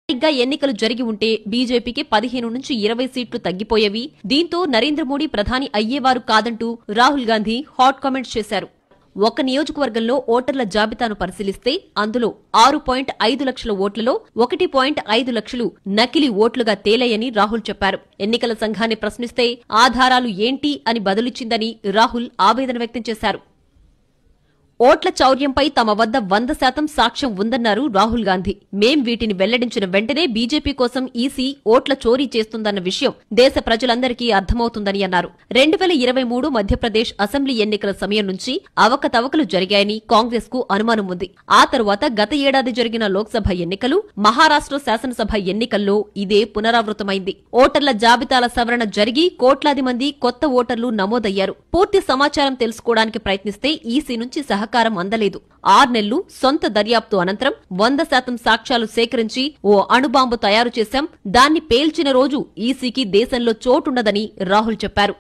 సరిగ్గా ఎన్నికలు జరిగి ఉంటే బీజేపీకి 15 నుంచి 20 సీట్లు తగ్గిపోయేవి. దీంతో నరేంద్ర మోడీ ప్రధాని అయ్యేవారు కాదంటూ రాహుల్ గాంధీ హాట్ కామెంట్స్ చేశారు. ఒక నియోజకవర్గంలో ఓటర్ల జాబితాను పరిశీలిస్తే అందులో 6.5 లక్షల ఓట్లలో 1.5 లక్షలు నకిలీ ఓట్లుగా తేలాయని రాహుల్ చెప్పారు. ఎన్నికల సంఘాన్ని ప్రశ్నిస్తే ఆధారాలు ఏంటి అని బదులిచ్చిందని రాహుల్ ఆవేదన వ్యక్తం చేశారు. ఓట్ల చౌర్యంపై తమ వద్ద 100% సాక్ష్యం ఉందన్నారు రాహుల్ గాంధీ. మేం వీటిని వెల్లడించిన వెంటనే బీజేపీ కోసం ఈసీ ఓట్ల చోరీ చేస్తుందన్న విషయం దేశ ప్రజలందరికీ అర్థమవుతుందని అన్నారు. 2023 మధ్యప్రదేశ్ అసెంబ్లీ ఎన్నికల సమయం నుంచి అవకతవకలు జరిగాయని కాంగ్రెస్ కు అనుమానం ఉంది. ఆ తరువాత గత ఏడాది జరిగిన లోక్సభ ఎన్నికలు, మహారాష్ట్ర శాసనసభ ఎన్నికల్లో ఇదే పునరావృతమైంది. ఓటర్ల జాబితాల సవరణ జరిగి కోట్లాది మంది కొత్త ఓటర్లు నమోదయ్యారు. పూర్తి సమాచారం తెలుసుకోవడానికి ప్రయత్నిస్తే ఈసీ నుంచి సహకారం అందలేదు. 6 నెలలు సొంత దర్యాప్తు అనంతరం 100% సాక్ష్యాలు సేకరించి ఓ అణుబాంబు తయారు చేశాం. దాన్ని పేల్చిన రోజు ఈసీకి దేశంలో చోటుండదని రాహుల్ చెప్పారు.